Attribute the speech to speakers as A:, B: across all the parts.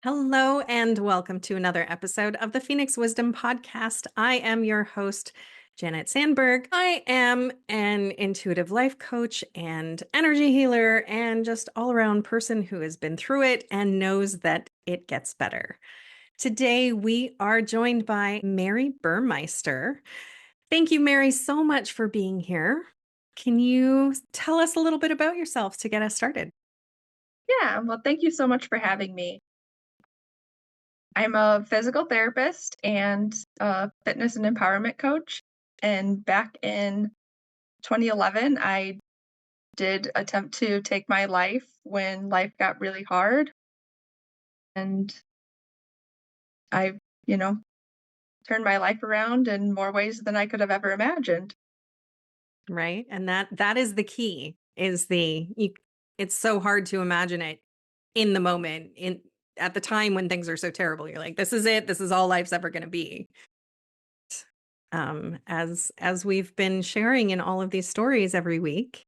A: Hello and welcome to another episode of the Phoenix Wisdom Podcast. I am your host, Janet Sandberg. I am an intuitive life coach and energy healer and just all around person who has been through it and knows that it gets better. Today, we are joined by Mary Burmeister. Thank you, Mary, so much for being here. Can you tell us a little bit about yourself to get us started?
B: Yeah, well, thank you so much for having me. I'm a physical therapist and a fitness and empowerment coach. And back in 2011, I did attempt to take my life when life got really hard. And I, you know, turned my life around in more ways than I could have ever imagined.
A: Right. And that is the key is it's so hard to imagine it in the moment in at the time when things are so terrible. You're like, this is it. This is all life's ever going to be. As we've been sharing in all of these stories every week,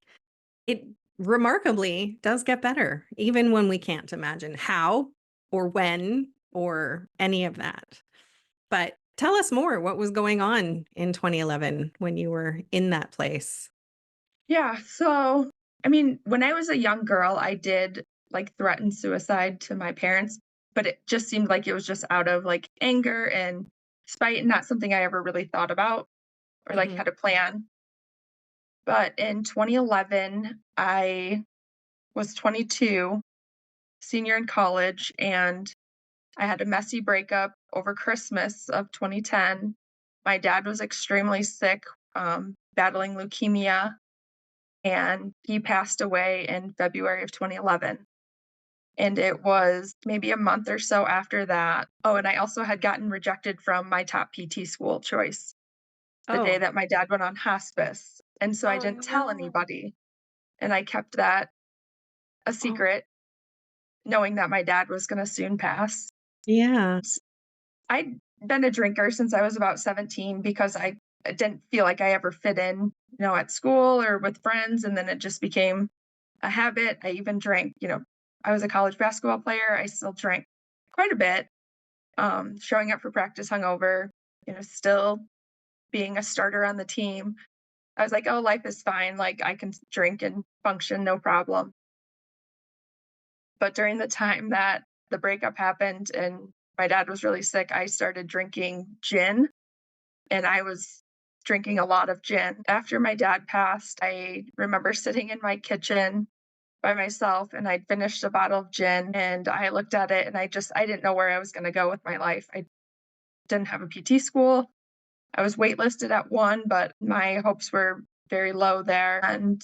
A: it remarkably does get better, even when we can't imagine how or when or any of that. But tell us more. What was going on in 2011 when you were in that place?
B: Yeah. So, I mean, when I was a young girl, I did like threaten suicide to my parents, but it just seemed like it was just out of like anger and spite, and not something I ever really thought about or like
A: Hmm.
B: had a plan. But in 2011, I was 22, senior in college, and I had a messy breakup over Christmas of 2010. My dad was extremely sick, battling leukemia, and he passed away in February of 2011. And it was maybe a month or so after that. Oh, and I also had gotten rejected from my top PT school choice the day
A: Oh,
B: that my dad went on hospice. And so I
A: oh
B: didn't tell
A: no.
B: anybody. And I kept that a
A: Oh,
B: secret, knowing that my dad was gonna soon pass.
A: yeah.
B: I'd been a drinker since I was about 17 because I didn't feel like I ever fit in, at school or with friends, and then it just became a habit. I even drank, I was a college basketball player, I still drank quite a bit, showing up for practice hungover, still being a starter on the team. I was like, "Oh, life is fine, like, I can drink and function, no problem." But during the time that the breakup happened and my dad was really sick, I started drinking gin, and I was drinking a lot of gin. After my dad passed, I remember sitting in my kitchen by myself and I'd finished a bottle of gin and I looked at it and I didn't know where I was going to go with my life. I didn't have a PT school. I was waitlisted at one, but my hopes were very low there. And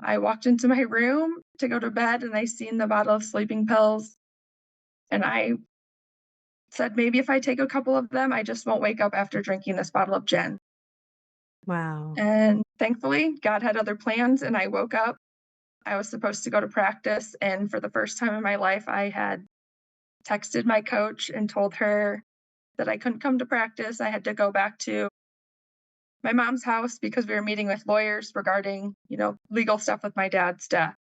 B: I walked into my room to go to bed and I seen the bottle of sleeping pills. And I said, maybe if I take a couple of them, I just won't wake up after drinking this bottle of gin.
A: Wow.
B: And thankfully, God had other plans and I woke up. I was supposed to go to practice. And for the first time in my life, I had texted my coach and told her that I couldn't come to practice. I had to go back to my mom's house because we were meeting with lawyers regarding, legal stuff with my dad's death,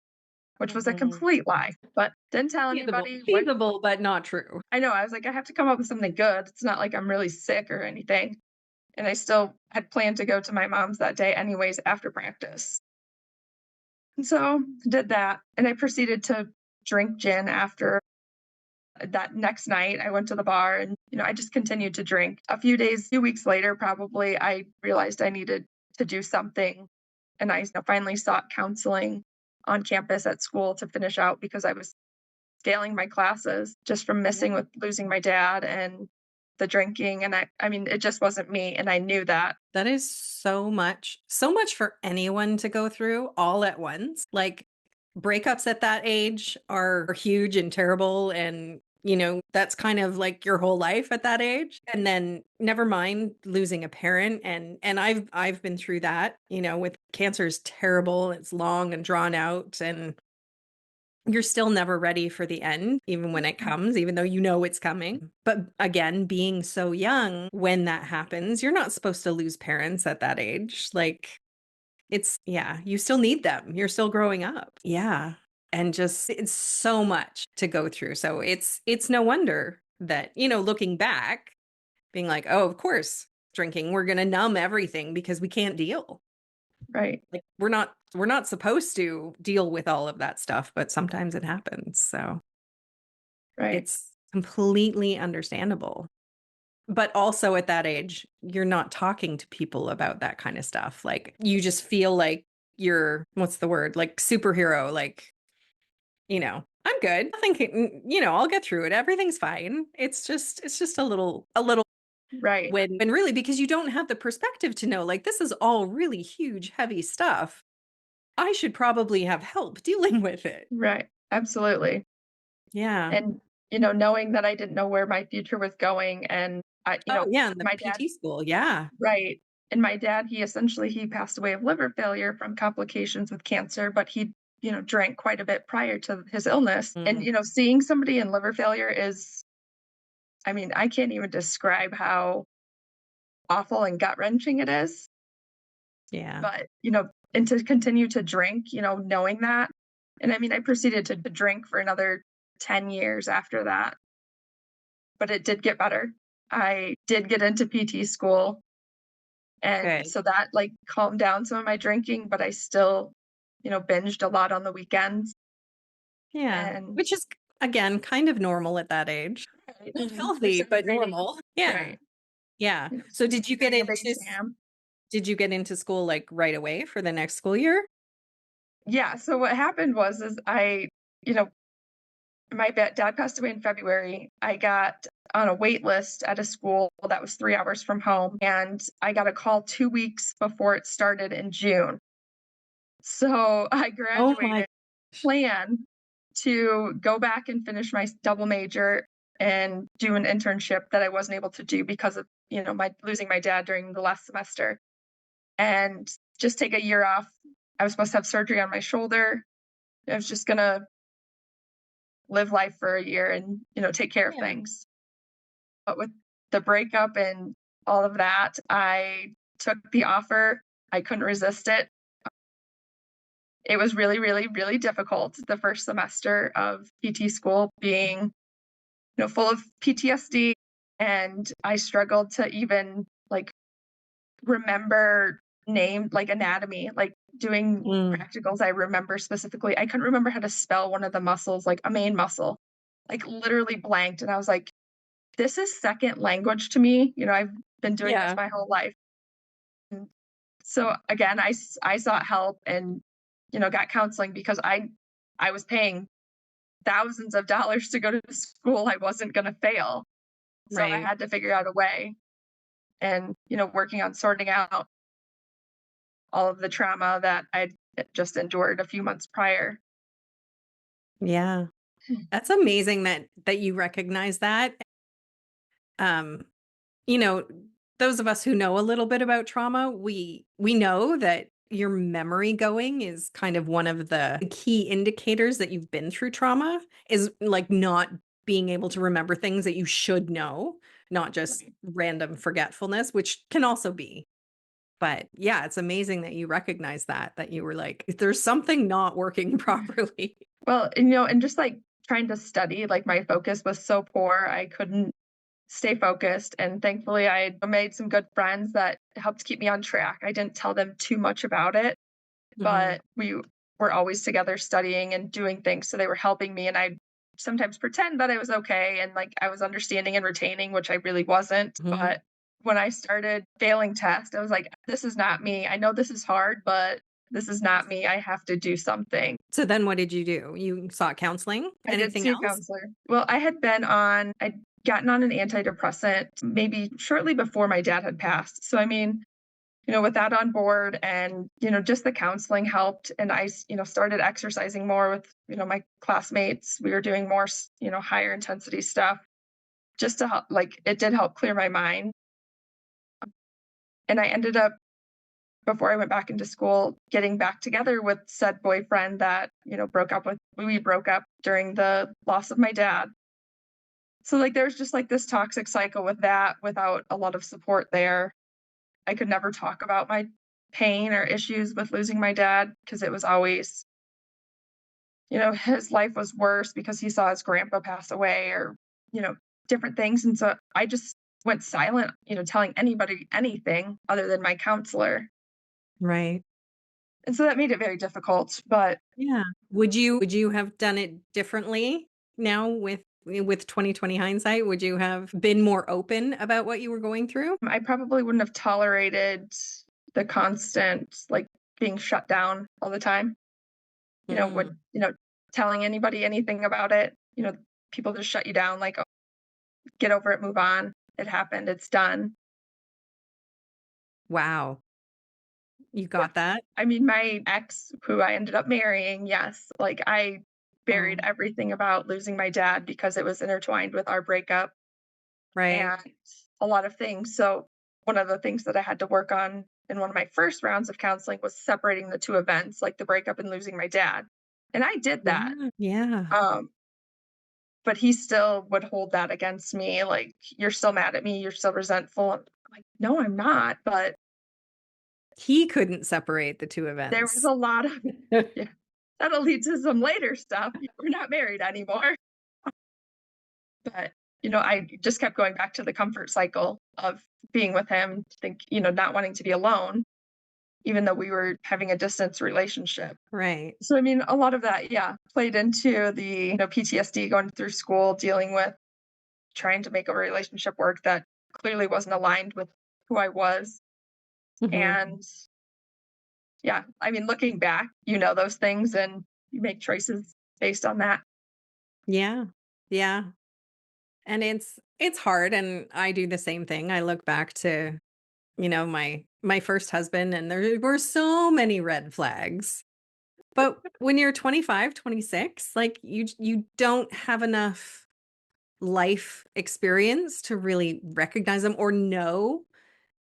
B: which was a
A: Mhm.
B: complete lie, but didn't tell
A: Feasible,
B: anybody what
A: feasible, but not true.
B: I know. I was like, I have to come up with something good. It's not like I'm really sick or anything. And I still had planned to go to my mom's that day anyways after practice. And so did that. And I proceeded to drink gin after that next night. I went to the bar and, I just continued to drink. A few weeks later, probably, I realized I needed to do something. And I finally sought counseling on campus at school to finish out because I was failing my classes just from missing
A: Yeah.
B: with losing my dad and the drinking. And I mean, it just wasn't me. And I knew that.
A: That is so much for anyone to go through all at once. Like breakups at that age are huge and terrible and that's kind of like your whole life at that age. And then never mind losing a parent and I've been through that, with cancer is terrible, it's long and drawn out and you're still never ready for the end, even when it comes, even though you know it's coming. But again, being so young when that happens, you're not supposed to lose parents at that age. Like, yeah, you still need them. You're still growing up. Yeah. and just it's so much to go through. So it's no wonder that, looking back, being like, "Oh, of course, drinking, we're going to numb everything because we can't deal."
B: Right.
A: Like we're not supposed to deal with all of that stuff, but sometimes it happens. So
B: Right.
A: it's completely understandable. But also at that age, you're not talking to people about that kind of stuff. Like you just feel like you're, what's the word? Like superhero, like, I'm good. I think, I'll get through it. Everything's fine. It's just a little
B: Right.
A: when really, because you don't have the perspective to know, like, this is all really huge, heavy stuff. I should probably have help dealing with it.
B: Right. Absolutely.
A: Yeah.
B: And, knowing that I didn't know where my future was going and
A: Oh, yeah. And the
B: my dad.
A: PT school. Yeah.
B: Right. And my dad, he passed away of liver failure from complications with cancer, but he, drank quite a bit prior to his illness. And,
A: Mm,
B: seeing somebody in liver failure is, I mean, I can't even describe how awful and gut wrenching it is.
A: yeah.
B: But, and to continue to drink, knowing that. And I mean, I proceeded to drink for another 10 years after that, but it did get better. I did get into PT school. And
A: Good.
B: so that, like, calmed down some of my drinking, but I still, binged a lot on the weekends.
A: Yeah.
B: And
A: Which is, again, kind of normal at that age.
B: right,
A: Not healthy, but
B: disintegrating.
A: normal. Yeah.
B: Right.
A: Yeah. So
B: Disintegrating a big Sam.
A: did you get into school like right away for the next school year?
B: Yeah, so what happened was is you know, my dad passed away in February. I got on a wait list at a school that was 3 hours from home, and I got a call 2 weeks before it started in June. So, I
A: Oh my
B: graduated
A: gosh.
B: plan to go back and finish my double major and do an internship that I wasn't able to do because of, my losing my dad during the last semester, and just take a year off. I was supposed to have surgery on my shoulder. I was just gonna live life for a year and, take care of
A: Yeah.
B: things. But with the breakup and all of that, I took the offer. I couldn't resist it. It was really, really, really difficult the first semester of PT school being, full of PTSD. And I struggled to even like remember like anatomy, like doing
A: Mm,
B: practicals. I remember specifically, I couldn't remember how to spell one of the muscles, like a main muscle, like literally blanked. And I was like, this is second language to me. I've been doing this
A: yeah.
B: my whole life. And so again, I sought help and, got counseling because I was paying thousands of dollars to go to school. I wasn't going to fail. So I
A: Right.
B: had to figure out a way and, working on sorting out all of the trauma that I'd just endured a few months prior.
A: Yeah. That's amazing that you recognize that. Um, you know, those of us who know a little bit about trauma, we know that your memory going is kind of one of the key indicators that you've been through trauma, is like not being able to remember things that you should know, not just
B: Right.
A: random forgetfulness, which can also be. But yeah, it's amazing that you recognize that you were like, there's something not working properly.
B: Well, and just like trying to study, like my focus was so poor. I couldn't stay focused. And thankfully, I made some good friends that helped keep me on track. I didn't tell them too much about it,
A: Mhm.
B: but we were always together studying and doing things. So they were helping me. And I sometimes pretend that I was okay and like I was understanding and retaining, which I really wasn't.
A: Mhm.
B: But when I started failing tests, I was like, this is not me. I know this is hard, but this is not me. I have to do something.
A: So then what did you do? You sought counseling?
B: I did
A: Anything
B: see a
A: else?
B: counselor. Well, I'd gotten on an antidepressant maybe shortly before my dad had passed. So, I mean, with that on board and, just the counseling helped. And started exercising more with, my classmates. We were doing more, higher intensity stuff just to help, like, it did help clear my mind. And I ended up, before I went back into school, getting back together with said boyfriend that, we broke up during the loss of my dad. So, like, there's just, like, this toxic cycle with that without a lot of support there. I could never talk about my pain or issues with losing my dad because it was always his life was worse because he saw his grandpa pass away or, you know, different things. And so I just went silent, telling anybody anything other than my counselor.
A: Right.
B: And so that made it very difficult. But
A: Yeah. Would you have done it differently now with 2020 hindsight? Would you have been more open about what you were going through?
B: I probably wouldn't have tolerated the constant, like, being shut down all the time. Would,
A: Mm.
B: telling anybody anything about it, people just shut you down, like, "Oh, get over it, move on. It happened, it's done."
A: Wow. You
B: Yeah.
A: got that?
B: I mean, my ex, who I ended up marrying, yes, like, I buried
A: Oh,
B: everything about losing my dad because it was intertwined with our breakup
A: right.
B: and a lot of things. So, one of the things that I had to work on in one of my first rounds of counseling was separating the 2 events, like the breakup and losing my dad. And I did that.
A: Yeah. Yeah.
B: Um, but he still would hold that against me, like, "You're still mad at me, you're still resentful." I'm like, "No, I'm not," but
A: He couldn't separate the 2
B: there was
A: events.
B: a lot of yeah, that'll lead to some later stuff. We're not married anymore. But, I just kept going back to the comfort cycle of being with him, not wanting to be alone, even though we were having a distance relationship.
A: Right.
B: So, I mean, a lot of that, yeah, played into the, PTSD going through school, dealing with trying to make a relationship work that clearly wasn't aligned with who I was.
A: Mhm.
B: And yeah, I mean, looking back, those things and you make choices based on that.
A: Yeah. Yeah. And it's hard, and I do the same thing. I look back to, my first husband, and there were so many red flags. But when you're 25, 26, like, you don't have enough life experience to really recognize them or know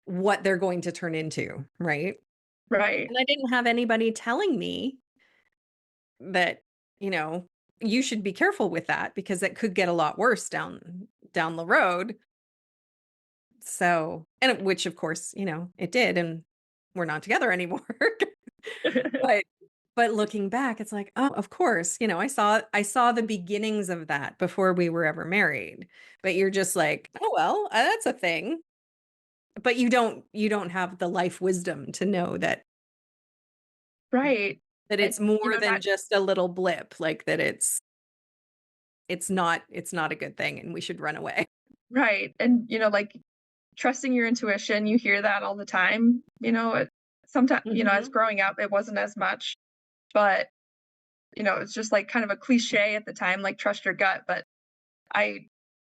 A: what they're going to turn into, right?
B: Right.
A: And I didn't have anybody telling me that, you know, you should be careful with that because it could get a lot worse down the road. So, which of course, it did, and we're not together anymore. But looking back, it's like, "Oh, of course, I saw the beginnings of that before we were ever married." But you're just like, "Oh, well, that's a thing." But you don't have the life wisdom to know that
B: Right. And,
A: it's more than
B: not
A: just a little blip, like, that it's not a good thing and we should run away.
B: right. And, like, trusting your intuition, you hear that all the time. Sometimes, as
A: Mhm.
B: growing up, it wasn't as much, but, it's just like kind of a cliche at the time, like trust your gut. But I,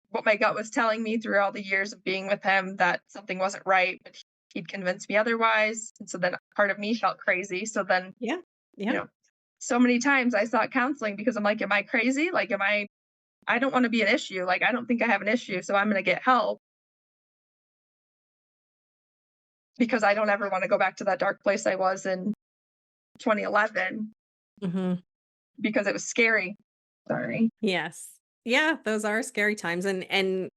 B: what my gut was telling me through all the years of being with him that something wasn't right, but he'd convinced me otherwise. And so then part of me felt crazy. So then,
A: Yeah.
B: you
A: Yeah.
B: know, so many times I sought counseling because I'm like, am I crazy? Like, I don't want to be an issue. Like, I don't think I have an issue. So I'm going to get help because I don't ever want to go back to that dark place I was in 2011
A: Mhm.
B: because it was scary. Sorry.
A: Yes. Yeah, those are scary times, and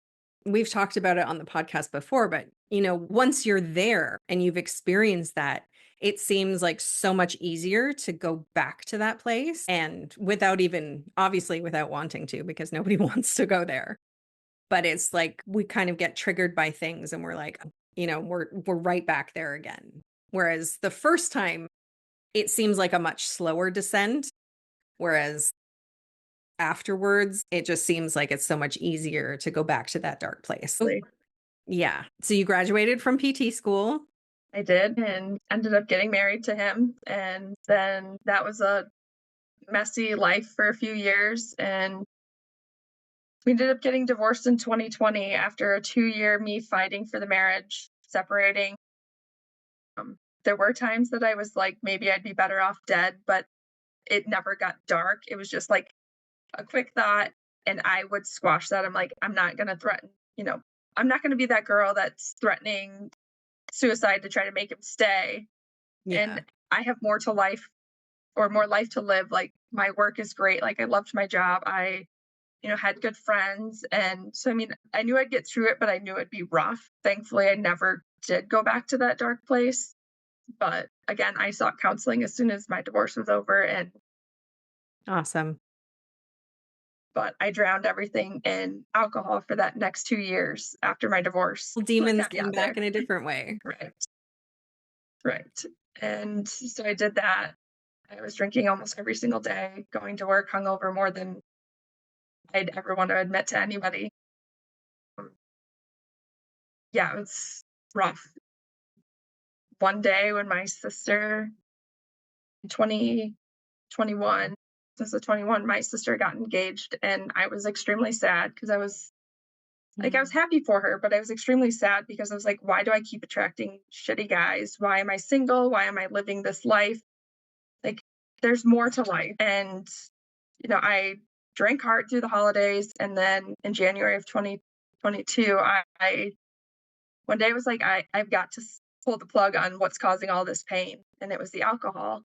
A: we've talked about it on the podcast before, but, once you're there and you've experienced that, it seems like so much easier to go back to that place and without even obviously without wanting to because nobody wants to go there. But it's like we kind of get triggered by things and we're like, we're right back there again. Whereas the first time, it seems like a much slower descent, whereas afterwards, it just seems like it's so much easier to go back to that dark place. So, yeah. So you graduated from PT school.
B: I did and ended up getting married to him. And then that was a messy life for a few years. And we ended up getting divorced in 2020 after a 2-year me fighting for the marriage, separating. There were times that I was like, maybe I'd be better off dead, but it never got dark. It was just like a quick thought, and I would squash that. I'm like, I'm not going to threaten, I'm not going to be that girl that's threatening suicide to try to make him stay. And
A: Yeah.
B: I have more to life or more life to live. Like my work is great. Like I loved my job. I, had good friends. And so, I mean, I knew I'd get through it, but I knew it'd be rough. Thankfully, I never did go back to that dark place. But again, I sought counseling as soon as my divorce was over. And
A: Awesome.
B: But I drowned everything in alcohol for that next 2 years after my divorce.
A: Well,
B: Like,
A: demons
B: yeah,
A: came back
B: there.
A: in a different way.
B: Right, right. And so I did that. I was drinking almost every single day, going to work hungover more than I'd ever want to admit to anybody. Um, yeah, it was rough. One day when my sister, 2021, this is 21, my sister got engaged, and I was extremely sad because I was
A: Mm.
B: happy for her, but I was extremely sad because I was like, why do I keep attracting shitty guys? Why am I single? Why am I living this life? Like, there's more to life. And, I drank hard through the holidays. And then in January of 2022, I one day was like, I've got to pull the plug on what's causing all this pain. And it was the alcohol.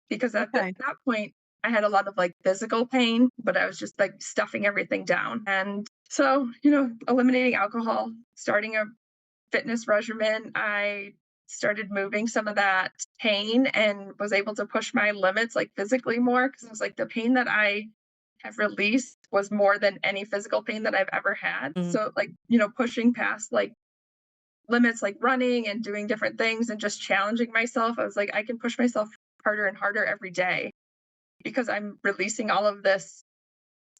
B: Because at
A: Okay.
B: that point, I had a lot of like physical pain, but I was just like stuffing everything down. And so, eliminating alcohol, starting a fitness regimen, I started moving some of that pain and was able to push my limits like physically more because it was like the pain that I have released was more than any physical pain that I've ever had.
A: Mm.
B: So like, pushing past like limits like running and doing different things and just challenging myself. I was like, I can push myself harder and harder every day because I'm releasing all of this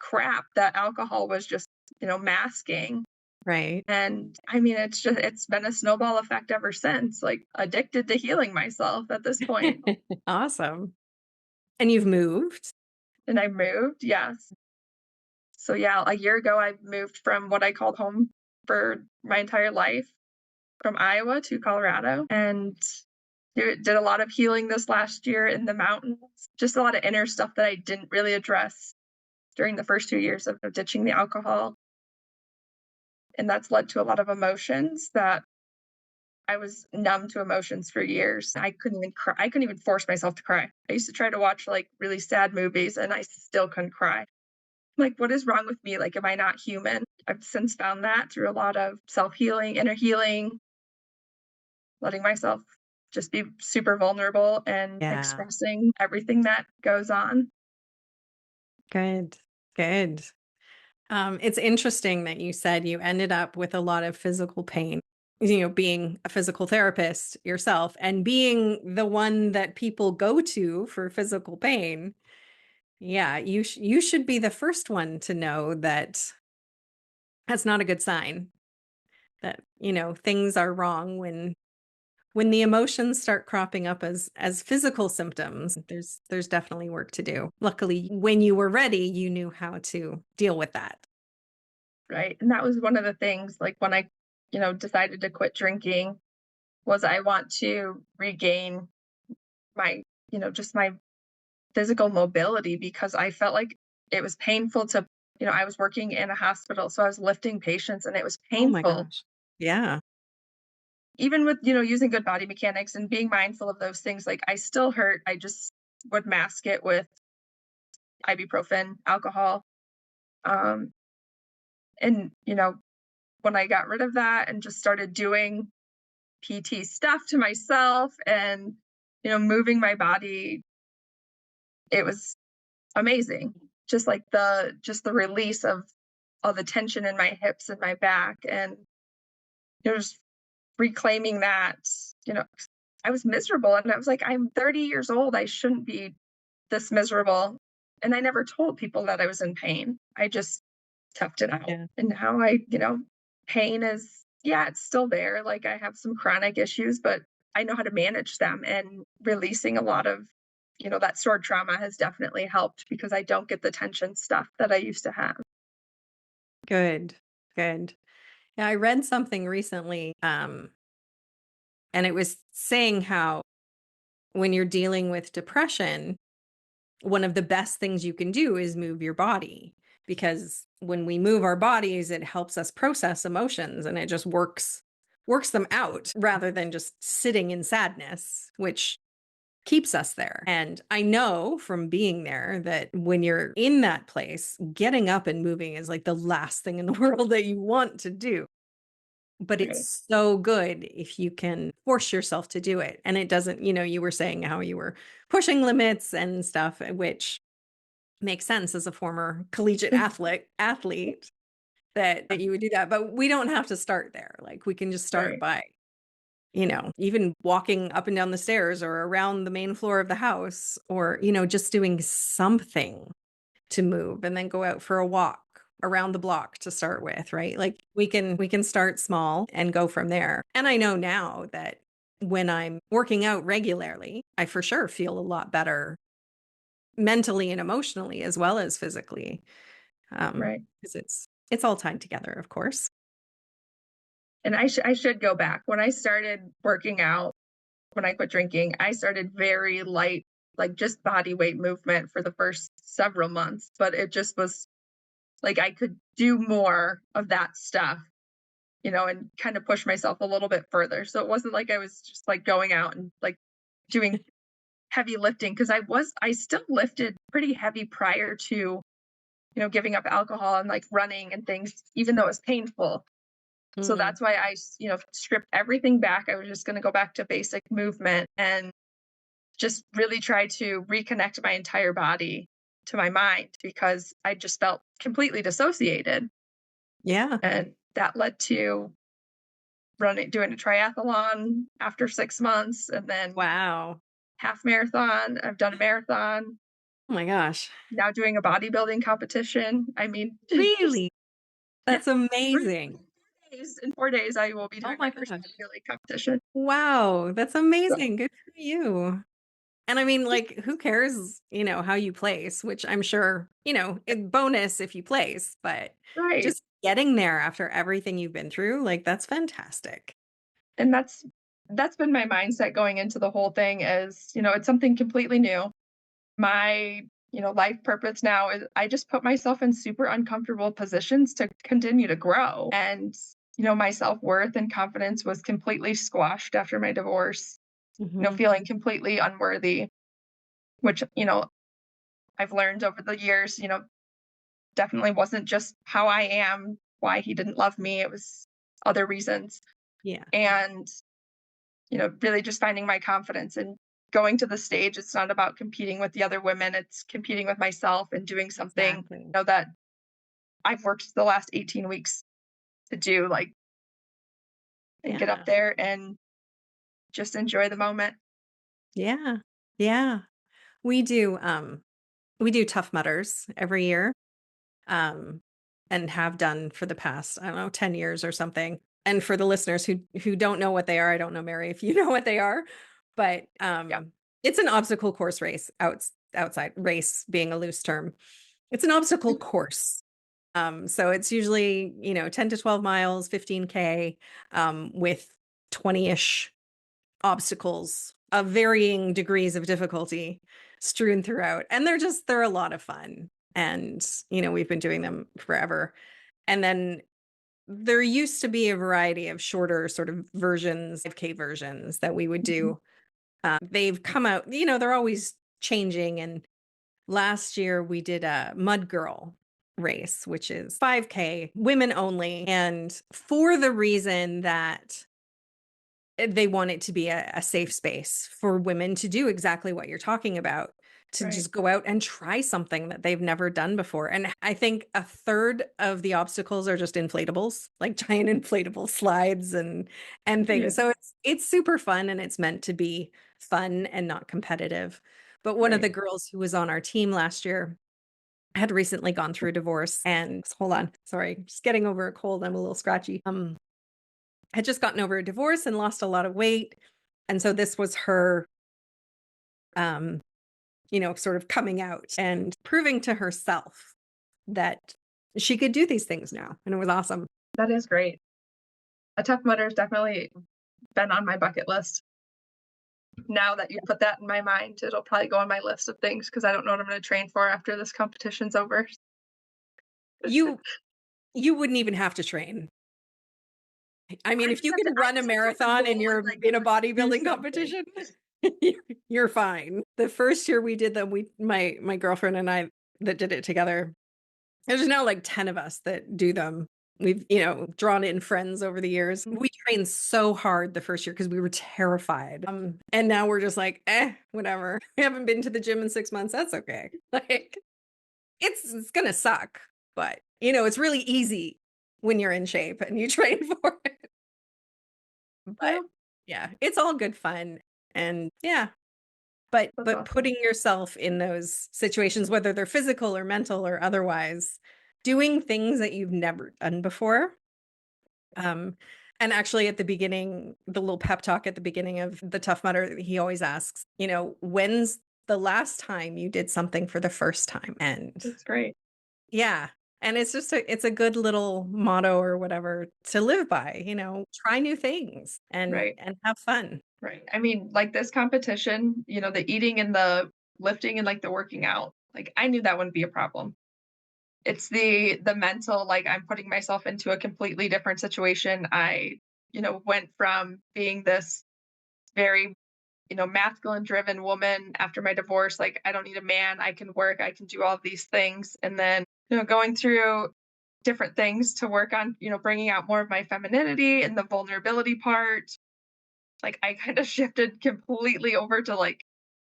B: crap that alcohol was just, masking.
A: Right.
B: And I mean, it's been a snowball effect ever since, like addicted to healing myself at this point.
A: Awesome. And you've moved?
B: And I moved, yes. So yeah, a year ago I moved from what I called home for my entire life, from Iowa to Colorado, and did a lot of healing this last year in the mountains. Just a lot of inner stuff that I didn't really address during the first 2 years of ditching the alcohol. And that's led to a lot of emotions that I was numb to emotions for years. I couldn't even cry. I couldn't even force myself to cry. I used to try to watch like really sad movies and I still couldn't cry. Like, what is wrong with me? Like, am I not human? I've since found that through a lot of self healing, inner healing, letting myself just be super vulnerable and
A: Yeah.
B: expressing everything that goes on.
A: Good. Good. It's interesting that you said you ended up with a lot of physical pain, being a physical therapist yourself and being the one that people go to for physical pain. Yeah, you should be the first one to know that that's not a good sign that, things are wrong when the emotions start cropping up as physical symptoms. There's definitely work to do. Luckily, when you were ready, you knew how to deal with that.
B: Right. And that was one of the things, like when I, decided to quit drinking, was I want to regain my, just my physical mobility because I felt like it was painful to, I was working in a hospital, so I was lifting patients and it was
A: Oh my
B: painful.
A: gosh. Yeah.
B: Even with, using good body mechanics and being mindful of those things, like I still hurt. I just would mask it with ibuprofen, alcohol. Um, and, when I got rid of that and just started doing PT stuff to myself and, moving my body, it was amazing. Just the release of all the tension in my hips and my back and, just reclaiming that, you know, I was miserable and I was like, I'm 30 years old. I shouldn't be this miserable. And I never told people that I was in pain. I just toughed it out.
A: Yeah.
B: And now pain is, yeah, it's still there. Like I have some chronic issues, but I know how to manage them and releasing a lot of, that stored trauma has definitely helped because I don't get the tension stuff that I used to have.
A: Good. Good. Yeah, I read something recently, and it was saying how when you're dealing with depression, one of the best things you can do is move your body because when we move our bodies, it helps us process emotions and it just works them out rather than just sitting in sadness, which keeps us there. And I know from being there that when you're in that place, getting up and moving is like the last thing in the world that you want to do. But
B: Right.
A: it's so good if you can force yourself to do it. And it doesn't, you were saying how you were pushing limits and stuff, which makes sense as a former collegiate athlete that you would do that. But we don't have to start there. Like we can just start
B: Right,
A: by, even walking up and down the stairs or around the main floor of the house or, just doing something to move and then go out for a walk around the block to start with, right? Like we can start small and go from there. And I know now that when I'm working out regularly, I for sure feel a lot better mentally and emotionally as well as physically.
B: right.
A: Because it's all tied together, of course.
B: And I should go back. When I started working out, when I quit drinking, I started very light, like just body weight movement for the first several months, but it just was like I could do more of that stuff, and kind of push myself a little bit further. So it wasn't like I was just like going out and like doing heavy lifting because I still lifted pretty heavy prior to, giving up alcohol and like running and things, even though it was painful. So
A: Mm,
B: that's why stripped everything back. I was just going to go back to basic movement and just really try to reconnect my entire body to my mind because I just felt completely dissociated.
A: yeah.
B: And that led to doing a triathlon after 6 months and then
A: Wow.
B: half marathon. I've done a marathon,
A: Oh my gosh.
B: now doing a bodybuilding competition. I mean, just,
A: Really?
B: yeah,
A: That's amazing.
B: in 4 days, I will be
A: Oh
B: doing my
A: my
B: first
A: gosh.
B: bodybuilding competition.
A: Wow, that's
B: So,
A: amazing. Good for you. And I mean, like, who cares, how you place, which I'm sure, bonus if you place, but
B: right.
A: just getting there after everything you've been through, like, that's fantastic.
B: And that's been my mindset going into the whole thing is, it's something completely new. My, life purpose now is I just put myself in super uncomfortable positions to continue to grow. And, my self-worth and confidence was completely squashed after my divorce,
A: Mhm.
B: feeling completely unworthy, which, I've learned over the years, definitely wasn't just how I am, why he didn't love me. It was other reasons.
A: Yeah,
B: And really just finding my confidence and going to the stage. It's not about competing with the other women, it's competing with myself and doing something,
A: exactly.
B: that I've worked the last 18 weeks to do, like, and get up
A: Yeah.
B: there and just enjoy the moment.
A: Yeah. Yeah. We do, we do Tough Mudders every year, um, and have done for the past, I don't know, 10 years or something. And for the listeners who don't know what they are, I don't know, Mary, if you know what they are, but,
B: Yeah.
A: it's an obstacle course race, outside race being a loose term. It's an obstacle course. So it's usually, 10 to 12 miles, 15K, with 20-ish obstacles of varying degrees of difficulty strewn throughout. And they're a lot of fun. And, we've been doing them forever. And then there used to be a variety of shorter sort of versions, 5K versions that we would
B: Mhm.
A: do. They've come out, they're always changing. And last year we did a Mud Girl race, which is 5K, women only. And for the reason that they want it to be a safe space for women to do exactly what you're talking about, to
B: Right.
A: just go out and try something that they've never done before. And I think a third of the obstacles are just inflatables, like giant inflatable slides and
B: Yeah.
A: things. So it's super fun and it's meant to be fun and not competitive. But one of
B: Right.
A: the girls who was on our team last year had recently gone through a divorce and hold on, sorry, just getting over a cold. I'm a little scratchy. Had just gotten over a divorce and lost a lot of weight. And so this was her, um, sort of coming out and proving to herself that she could do these things now. And it was awesome.
B: That is great. A Tough Mudder's definitely been on my bucket list. Now that you put that in my mind, it'll probably go on my list of things because I don't know what I'm going to train for after this competition's over.
A: You you wouldn't even have to train. I mean, if you can
B: I
A: run a
B: just have to set a
A: marathon and
B: goal and
A: you're
B: like
A: in a
B: do
A: bodybuilding
B: something.
A: competition, you're fine. The first year we did them, my girlfriend and I that did it together. There's now like 10 of us that do them. We've, drawn in friends over the years. We trained so hard the first year because we were terrified. And now we're just like, whatever. We haven't been to the gym in 6 months. That's okay. Like, it's gonna suck, but, you know, it's really easy when you're in shape and you train for it. But,
B: Well,
A: yeah, it's all good fun, and yeah,
B: that's
A: but
B: awesome.
A: putting yourself in those situations, whether they're physical or mental or otherwise, doing things that you've never done before, um, and actually at the beginning, the little pep talk at the beginning of the Tough Mudder, he always asks, you know, "When's the last time you did something for the first time?" And
B: That's great.
A: yeah, and it's a good little motto or whatever to live by, try new things
B: Right.
A: and have fun.
B: Right. I mean, like this competition, the eating and the lifting and like the working out, like I knew that wouldn't be a problem. It's the mental, like I'm putting myself into a completely different situation. I, went from being this very, masculine driven woman after my divorce, like I don't need a man, I can work, I can do all of these things. And then, going through different things to work on, bringing out more of my femininity and the vulnerability part. Like I kind of shifted completely over to like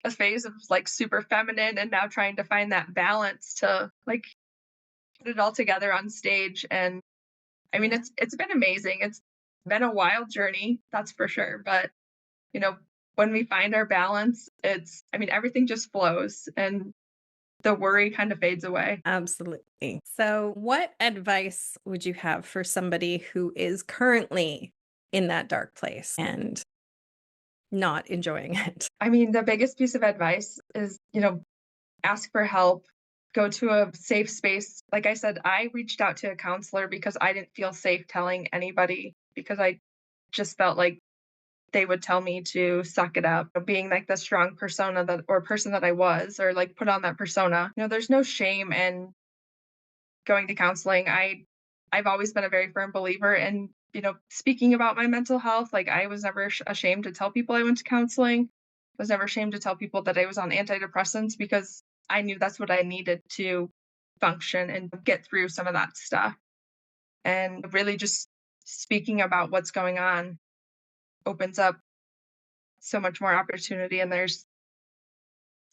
B: a phase of like super feminine and now trying to find that balance to like put it all together on stage. And I mean
A: Yeah,
B: it's been amazing. It's been a wild journey, that's for sure. But you know, when we find our balance, I mean everything just flows and the worry kind of fades away.
A: absolutely. So, what advice would you have for somebody who is currently in that dark place and not enjoying it?
B: I mean, the biggest piece of advice is, ask for help, go to a safe space. Like I said, I reached out to a counselor because I didn't feel safe telling anybody because I just felt like they would tell me to suck it up, being like the strong persona that or person that I was, or like put on that persona. There's no shame in going to counseling. I've always been a very firm believer in, speaking about my mental health. Like I was never ashamed to tell people I went to counseling. I was never ashamed to tell people that I was on antidepressants because I knew that's what I needed to function and get through some of that stuff. And really just speaking about what's going on opens up so much more opportunity, and there's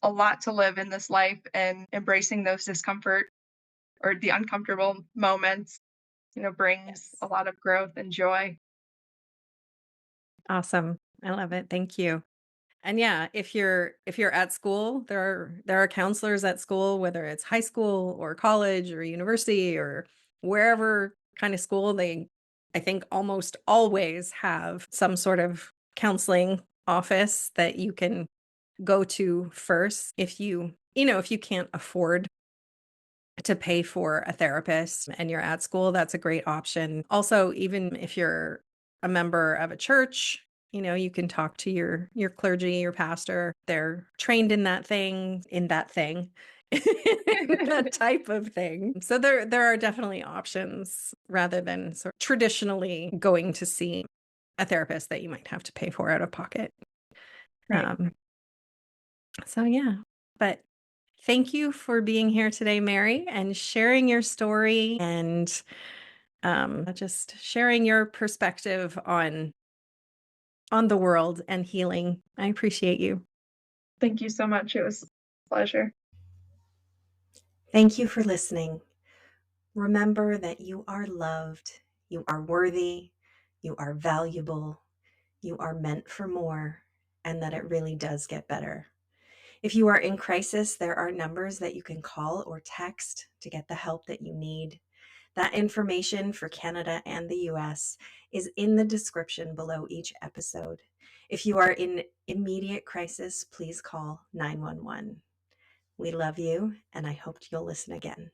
B: a lot to live in this life, and embracing those discomfort or the uncomfortable moments, brings
A: Yes.
B: a lot of growth and joy.
A: Awesome. I love it. Thank you. And yeah, if you're at school, there are counselors at school, whether it's high school or college or university or wherever kind of school, they I think almost always have some sort of counseling office that you can go to first if you can't afford to pay for a therapist and you're at school, that's a great option. Also, even if you're a member of a church, you can talk to your clergy, your pastor. They're trained in that thing, in that type of thing. So there are definitely options rather than sort of traditionally going to see a therapist that you might have to pay for out of pocket.
B: Right.
A: Um, so yeah, but thank you for being here today, Mary, and sharing your story and just sharing your perspective on the world and healing. I appreciate you.
B: Thank you so much. It was a pleasure.
A: Thank you for listening. Remember that you are loved, you are worthy, you are valuable, you are meant for more, and that it really does get better. If you are in crisis, there are numbers that you can call or text to get the help that you need. That information for Canada and the US is in the description below each episode. If you are in immediate crisis, please call 911. We love you, and I hope you'll listen again.